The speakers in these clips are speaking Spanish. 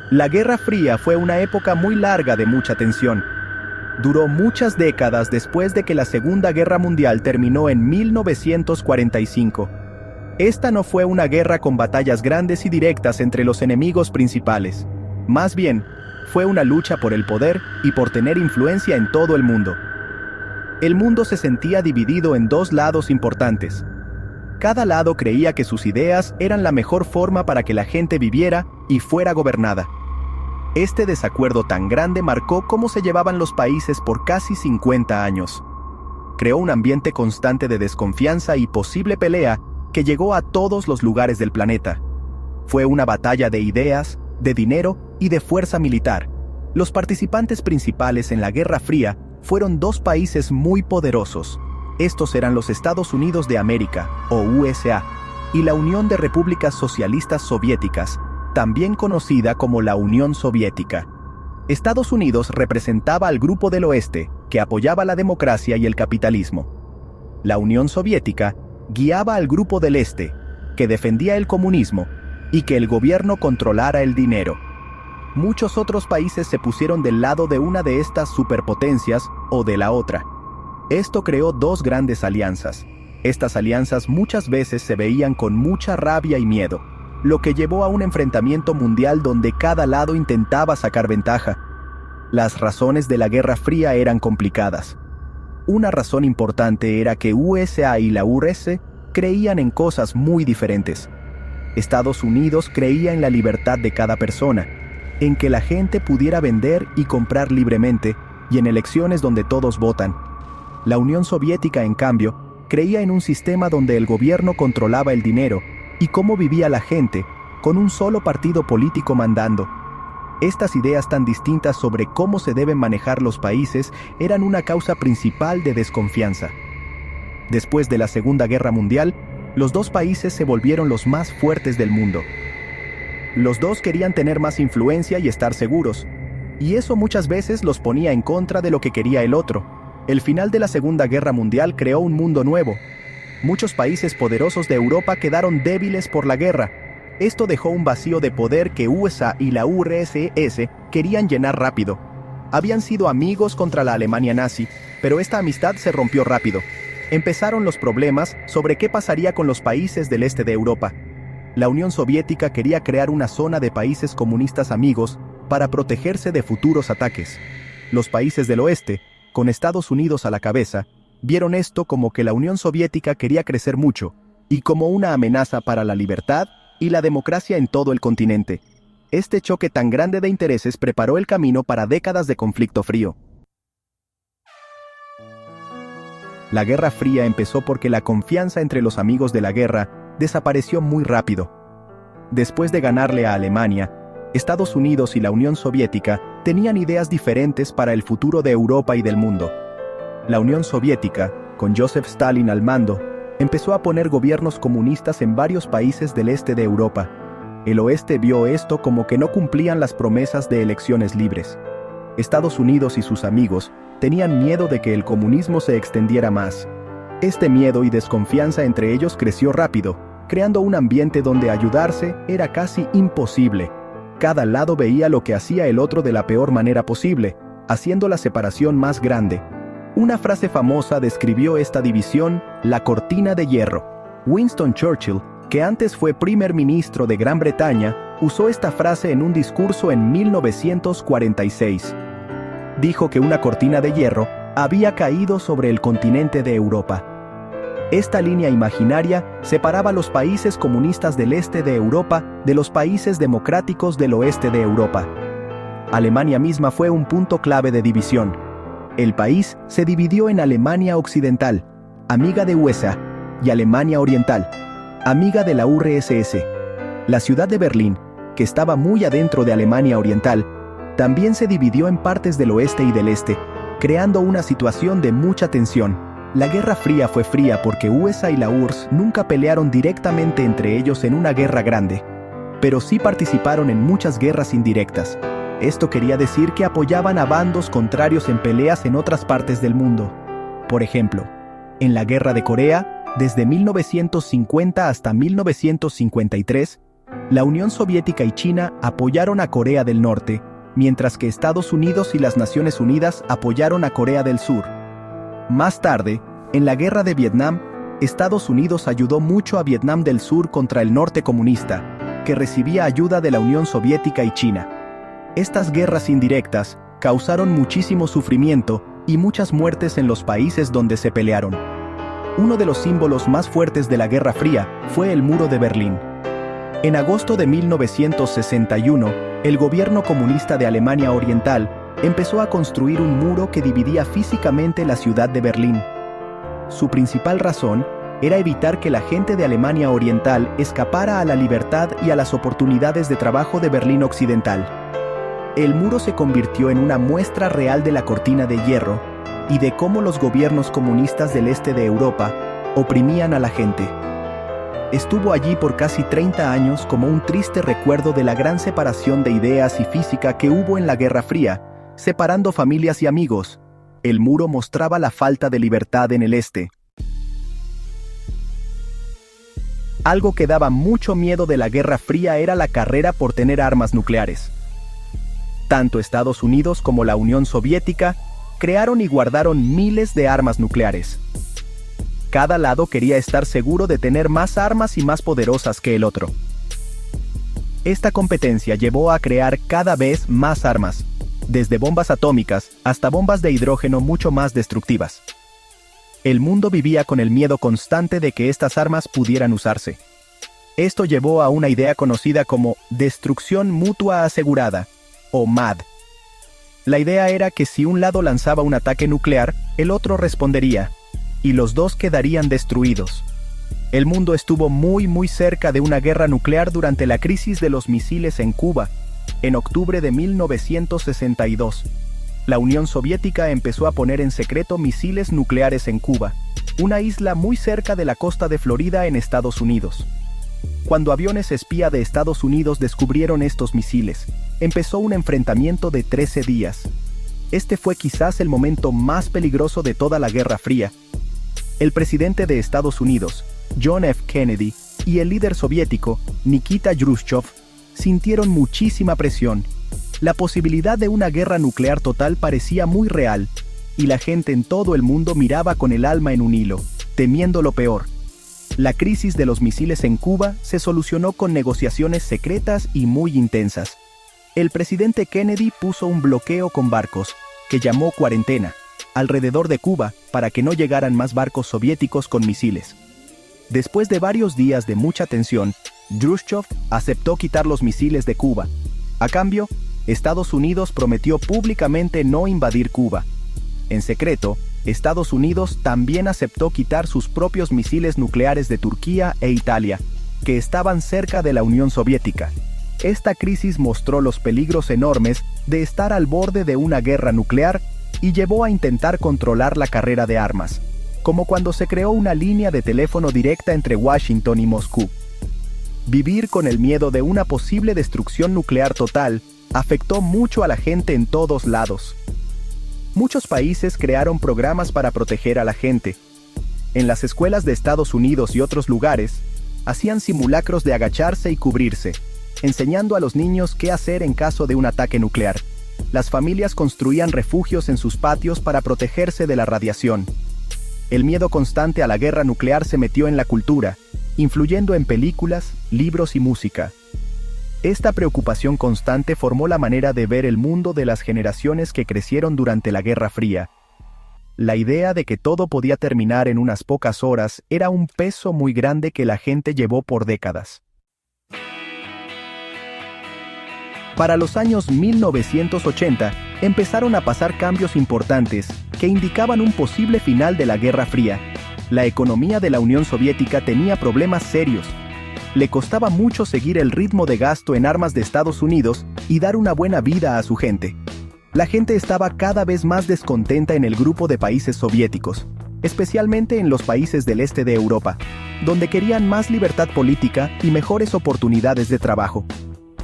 La Guerra Fría fue una época muy larga de mucha tensión. Duró muchas décadas después de que la Segunda Guerra Mundial terminó en 1945. Esta no fue una guerra con batallas grandes y directas entre los enemigos principales. Más bien, fue una lucha por el poder y por tener influencia en todo el mundo. El mundo se sentía dividido en dos lados importantes. Cada lado creía que sus ideas eran la mejor forma para que la gente viviera y fuera gobernada. Este desacuerdo tan grande marcó cómo se llevaban los países por casi 50 años. Creó un ambiente constante de desconfianza y posible pelea que llegó a todos los lugares del planeta. Fue una batalla de ideas, de dinero y de fuerza militar. Los participantes principales en la Guerra Fría fueron dos países muy poderosos. Estos eran los Estados Unidos de América, o USA, y la Unión de Repúblicas Socialistas Soviéticas, también conocida como la Unión Soviética. Estados Unidos representaba al Grupo del Oeste, que apoyaba la democracia y el capitalismo. La Unión Soviética guiaba al Grupo del Este, que defendía el comunismo y que el gobierno controlara el dinero. Muchos otros países se pusieron del lado de una de estas superpotencias o de la otra. Esto creó dos grandes alianzas. Estas alianzas muchas veces se veían con mucha rabia y miedo, lo que llevó a un enfrentamiento mundial donde cada lado intentaba sacar ventaja. Las razones de la Guerra Fría eran complicadas. Una razón importante era que USA y la URSS creían en cosas muy diferentes. Estados Unidos creía en la libertad de cada persona, en que la gente pudiera vender y comprar libremente, y en elecciones donde todos votan. La Unión Soviética, en cambio, creía en un sistema donde el gobierno controlaba el dinero y cómo vivía la gente, con un solo partido político mandando. Estas ideas tan distintas sobre cómo se deben manejar los países eran una causa principal de desconfianza. Después de la Segunda Guerra Mundial, los dos países se volvieron los más fuertes del mundo. Los dos querían tener más influencia y estar seguros, y eso muchas veces los ponía en contra de lo que quería el otro. El final de la Segunda Guerra Mundial creó un mundo nuevo. Muchos países poderosos de Europa quedaron débiles por la guerra. Esto dejó un vacío de poder que USA y la URSS querían llenar rápido. Habían sido amigos contra la Alemania nazi, pero esta amistad se rompió rápido. Empezaron los problemas sobre qué pasaría con los países del este de Europa. La Unión Soviética quería crear una zona de países comunistas amigos para protegerse de futuros ataques. Los países del oeste, con Estados Unidos a la cabeza, vieron esto como que la Unión Soviética quería crecer mucho, y como una amenaza para la libertad y la democracia en todo el continente. Este choque tan grande de intereses preparó el camino para décadas de conflicto frío. La Guerra Fría empezó porque la confianza entre los amigos de la guerra desapareció muy rápido. Después de ganarle a Alemania, Estados Unidos y la Unión Soviética tenían ideas diferentes para el futuro de Europa y del mundo. La Unión Soviética, con Joseph Stalin al mando, empezó a poner gobiernos comunistas en varios países del este de Europa. El oeste vio esto como que no cumplían las promesas de elecciones libres. Estados Unidos y sus amigos tenían miedo de que el comunismo se extendiera más. Este miedo y desconfianza entre ellos creció rápido, creando un ambiente donde ayudarse era casi imposible. Cada lado veía lo que hacía el otro de la peor manera posible, haciendo la separación más grande. Una frase famosa describió esta división: la cortina de hierro. Winston Churchill, que antes fue primer ministro de Gran Bretaña, usó esta frase en un discurso en 1946. Dijo que una cortina de hierro había caído sobre el continente de Europa. Esta línea imaginaria separaba los países comunistas del este de Europa de los países democráticos del oeste de Europa. Alemania misma fue un punto clave de división. El país se dividió en Alemania Occidental, amiga de USA, y Alemania Oriental, amiga de la URSS. La ciudad de Berlín, que estaba muy adentro de Alemania Oriental, también se dividió en partes del oeste y del este, creando una situación de mucha tensión. La Guerra Fría fue fría porque USA y la URSS nunca pelearon directamente entre ellos en una guerra grande, pero sí participaron en muchas guerras indirectas. Esto quería decir que apoyaban a bandos contrarios en peleas en otras partes del mundo. Por ejemplo, en la Guerra de Corea, desde 1950 hasta 1953, La Unión Soviética y China apoyaron a Corea del Norte, mientras que Estados Unidos y las Naciones Unidas apoyaron a Corea del Sur. Más tarde, en la Guerra de Vietnam, Estados Unidos ayudó mucho a Vietnam del Sur contra el norte comunista, que recibía ayuda de la Unión Soviética y China. Estas guerras indirectas causaron muchísimo sufrimiento y muchas muertes en los países donde se pelearon. Uno de los símbolos más fuertes de la Guerra Fría fue el Muro de Berlín. En agosto de 1961, el gobierno comunista de Alemania Oriental empezó a construir un muro que dividía físicamente la ciudad de Berlín. Su principal razón era evitar que la gente de Alemania Oriental escapara a la libertad y a las oportunidades de trabajo de Berlín Occidental. El muro se convirtió en una muestra real de la cortina de hierro y de cómo los gobiernos comunistas del este de Europa oprimían a la gente. Estuvo allí por casi 30 años como un triste recuerdo de la gran separación de ideas y física que hubo en la Guerra Fría, separando familias y amigos. El muro mostraba la falta de libertad en el este. Algo que daba mucho miedo de la Guerra Fría era la carrera por tener armas nucleares. Tanto Estados Unidos como la Unión Soviética crearon y guardaron miles de armas nucleares. Cada lado quería estar seguro de tener más armas y más poderosas que el otro. Esta competencia llevó a crear cada vez más armas, desde bombas atómicas hasta bombas de hidrógeno mucho más destructivas. El mundo vivía con el miedo constante de que estas armas pudieran usarse. Esto llevó a una idea conocida como destrucción mutua asegurada, o MAD. La idea era que si un lado lanzaba un ataque nuclear, el otro respondería, y los dos quedarían destruidos. El mundo estuvo muy cerca de una guerra nuclear durante la crisis de los misiles en Cuba, en octubre de 1962. La Unión Soviética empezó a poner en secreto misiles nucleares en Cuba, una isla muy cerca de la costa de Florida en Estados Unidos. Cuando aviones espía de Estados Unidos descubrieron estos misiles, empezó un enfrentamiento de 13 días. Este fue quizás el momento más peligroso de toda la Guerra Fría. El presidente de Estados Unidos, John F. Kennedy, y el líder soviético, Nikita Khrushchev, sintieron muchísima presión. La posibilidad de una guerra nuclear total parecía muy real, y la gente en todo el mundo miraba con el alma en un hilo, temiendo lo peor. La crisis de los misiles en Cuba se solucionó con negociaciones secretas y muy intensas. El presidente Kennedy puso un bloqueo con barcos, que llamó cuarentena, alrededor de Cuba para que no llegaran más barcos soviéticos con misiles. Después de varios días de mucha tensión, Khrushchev aceptó quitar los misiles de Cuba. A cambio, Estados Unidos prometió públicamente no invadir Cuba. En secreto, Estados Unidos también aceptó quitar sus propios misiles nucleares de Turquía e Italia, que estaban cerca de la Unión Soviética. Esta crisis mostró los peligros enormes de estar al borde de una guerra nuclear y llevó a intentar controlar la carrera de armas, como cuando se creó una línea de teléfono directa entre Washington y Moscú. Vivir con el miedo de una posible destrucción nuclear total afectó mucho a la gente en todos lados. Muchos países crearon programas para proteger a la gente. En las escuelas de Estados Unidos y otros lugares, hacían simulacros de agacharse y cubrirse, enseñando a los niños qué hacer en caso de un ataque nuclear. Las familias construían refugios en sus patios para protegerse de la radiación. El miedo constante a la guerra nuclear se metió en la cultura, influyendo en películas, libros y música. Esta preocupación constante formó la manera de ver el mundo de las generaciones que crecieron durante la Guerra Fría. La idea de que todo podía terminar en unas pocas horas era un peso muy grande que la gente llevó por décadas. Para los años 1980, empezaron a pasar cambios importantes que indicaban un posible final de la Guerra Fría. La economía de la Unión Soviética tenía problemas serios. Le costaba mucho seguir el ritmo de gasto en armas de Estados Unidos y dar una buena vida a su gente. La gente estaba cada vez más descontenta en el grupo de países soviéticos, especialmente en los países del este de Europa, donde querían más libertad política y mejores oportunidades de trabajo.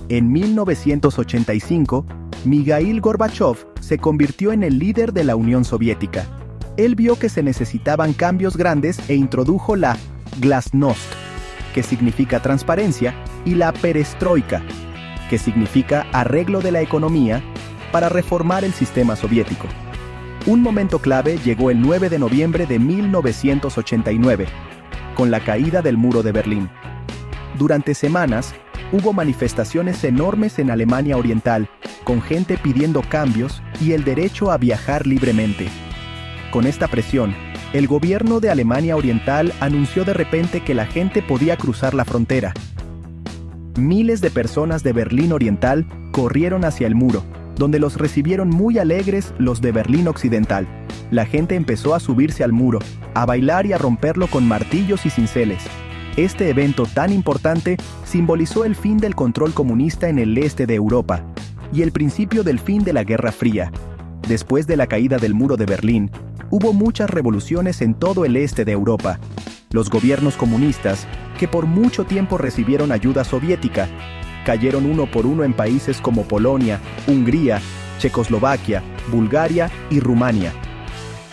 En 1985, Mikhail Gorbachev se convirtió en el líder de la Unión Soviética. Él vio que se necesitaban cambios grandes e introdujo la Glasnost, que significa transparencia, y la perestroika, que significa arreglo de la economía para reformar el sistema soviético. Un momento clave llegó el 9 de noviembre de 1989, con la caída del muro de Berlín. Durante semanas, hubo manifestaciones enormes en Alemania Oriental, con gente pidiendo cambios y el derecho a viajar libremente. Con esta presión, el gobierno de Alemania Oriental anunció de repente que la gente podía cruzar la frontera. Miles de personas de Berlín Oriental corrieron hacia el muro, donde los recibieron muy alegres los de Berlín Occidental. La gente empezó a subirse al muro, a bailar y a romperlo con martillos y cinceles. Este evento tan importante simbolizó el fin del control comunista en el este de Europa y el principio del fin de la Guerra Fría. Después de la caída del muro de Berlín, hubo muchas revoluciones en todo el este de Europa. Los gobiernos comunistas, que por mucho tiempo recibieron ayuda soviética, cayeron uno por uno en países como Polonia, Hungría, Checoslovaquia, Bulgaria y Rumania.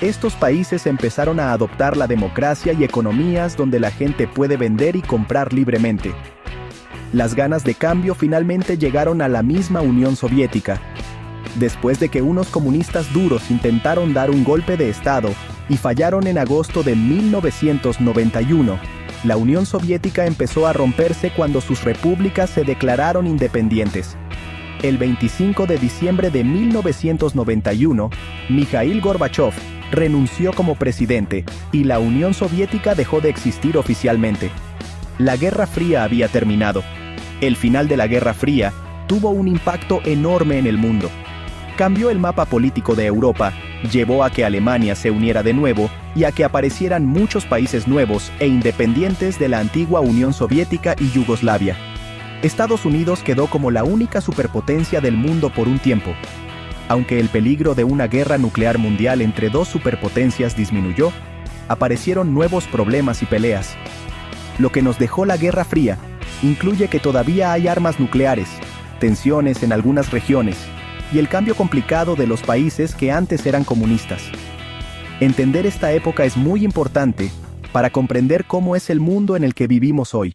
Estos países empezaron a adoptar la democracia y economías donde la gente puede vender y comprar libremente. Las ganas de cambio finalmente llegaron a la misma Unión Soviética. Después de que unos comunistas duros intentaron dar un golpe de Estado y fallaron en agosto de 1991, la Unión Soviética empezó a romperse cuando sus repúblicas se declararon independientes. El 25 de diciembre de 1991, Mikhail Gorbachev renunció como presidente y la Unión Soviética dejó de existir oficialmente. La Guerra Fría había terminado. El final de la Guerra Fría tuvo un impacto enorme en el mundo. Cambió el mapa político de Europa, llevó a que Alemania se uniera de nuevo y a que aparecieran muchos países nuevos e independientes de la antigua Unión Soviética y Yugoslavia. Estados Unidos quedó como la única superpotencia del mundo por un tiempo. Aunque el peligro de una guerra nuclear mundial entre dos superpotencias disminuyó, aparecieron nuevos problemas y peleas. Lo que nos dejó la Guerra Fría incluye que todavía hay armas nucleares, tensiones en algunas regiones, y el cambio complicado de los países que antes eran comunistas. Entender esta época es muy importante para comprender cómo es el mundo en el que vivimos hoy.